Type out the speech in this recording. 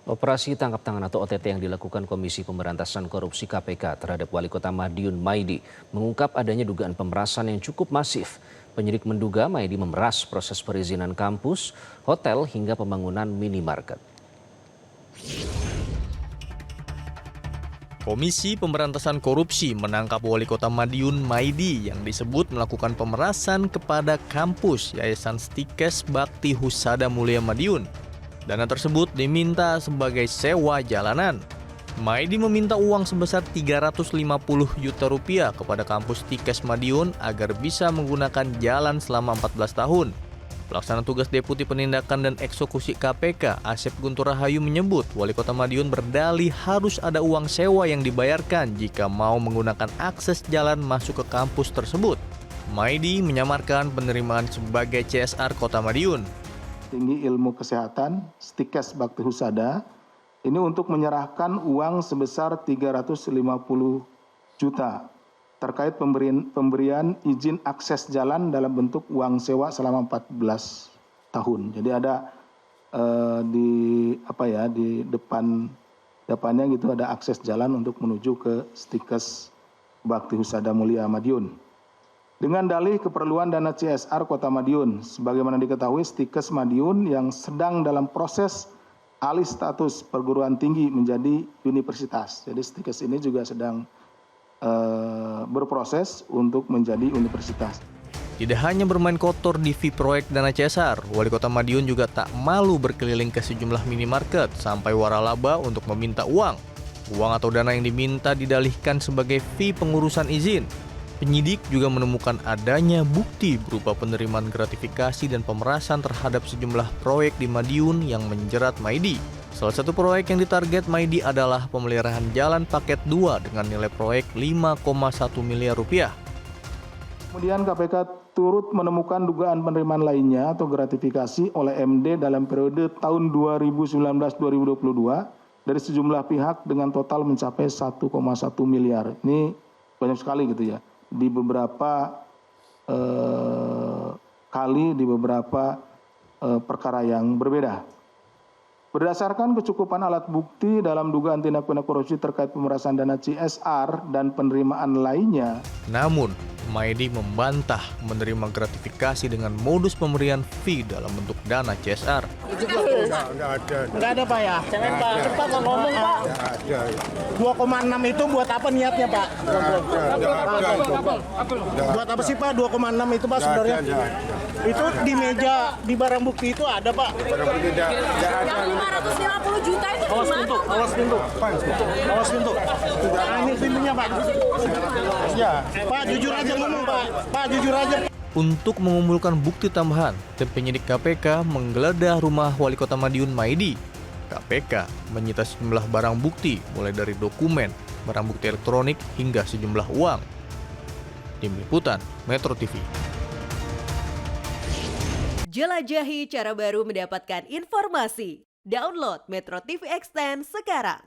Operasi tangkap tangan atau OTT yang dilakukan Komisi Pemberantasan Korupsi KPK terhadap Wali Kota Madiun Maidi mengungkap adanya dugaan pemerasan yang cukup masif. Penyidik menduga Maidi memeras proses perizinan kampus, hotel hingga pembangunan minimarket. Komisi Pemberantasan Korupsi menangkap Wali Kota Madiun Maidi yang disebut melakukan pemerasan kepada kampus Yayasan Stikes Bakti Husada Mulia Madiun. Dana tersebut diminta sebagai sewa jalanan. Maidi meminta uang sebesar 350 juta rupiah kepada kampus Stikes Madiun agar bisa menggunakan jalan selama 14 tahun. Pelaksana tugas Deputi Penindakan dan Eksekusi KPK, Asep Guntur Rahayu menyebut Wali Kota Madiun berdalih harus ada uang sewa yang dibayarkan jika mau menggunakan akses jalan masuk ke kampus tersebut. Maidi menyamarkan penerimaan sebagai CSR Kota Madiun. Tinggi Ilmu Kesehatan, Stikes Bakti Husada, ini untuk menyerahkan uang sebesar 350 juta terkait pemberian izin akses jalan dalam bentuk uang sewa selama 14 tahun. Jadi ada di depannya gitu ada akses jalan untuk menuju ke Stikes Bakti Husada Mulia Madiun. Dengan dalih keperluan dana CSR Kota Madiun, sebagaimana diketahui Stikes Madiun yang sedang dalam proses alih status perguruan tinggi menjadi universitas. Jadi Stikes ini juga sedang berproses untuk menjadi universitas. Tidak hanya bermain kotor di fee proyek dana CSR, Wali Kota Madiun juga tak malu berkeliling ke sejumlah minimarket sampai waralaba untuk meminta uang. Uang atau dana yang diminta didalihkan sebagai fee pengurusan izin. Penyidik juga menemukan adanya bukti berupa penerimaan gratifikasi dan pemerasan terhadap sejumlah proyek di Madiun yang menjerat Maidi. Salah satu proyek yang ditarget Maidi adalah pemeliharaan jalan paket 2 dengan nilai proyek 5,1 miliar rupiah. Kemudian KPK turut menemukan dugaan penerimaan lainnya atau gratifikasi oleh MD dalam periode tahun 2019-2022 dari sejumlah pihak dengan total mencapai 1,1 miliar. Ini banyak sekali gitu ya. Di beberapa kali di beberapa perkara yang berbeda. Berdasarkan kecukupan alat bukti dalam dugaan tindak pidana korupsi terkait pemerasan dana CSR dan penerimaan lainnya. Namun, Maidi membantah menerima gratifikasi dengan modus pemberian fee dalam bentuk dana CSR. Enggak ada Pak ya? Jangan Pak, cepat Pak ngomong Pak. 2,6 itu buat apa niatnya Pak? Buat apa sih Pak 2,6 itu Pak sebenarnya? Itu di meja, di barang bukti itu ada Pak. Yang 550 juta itu Awas pintu, awas pintu. Awas pintu. Nah, ini pintunya Pak. Ya. Pak jujur aja ngomong Pak. Pak jujur aja. Untuk mengumpulkan bukti tambahan, tim penyidik KPK menggeledah rumah Wali Kota Madiun Maidi. KPK menyita sejumlah barang bukti, mulai dari dokumen, barang bukti elektronik, hingga sejumlah uang. Tim Liputan, Metro TV. Jelajahi cara baru mendapatkan informasi. Download Metro TV Extend sekarang.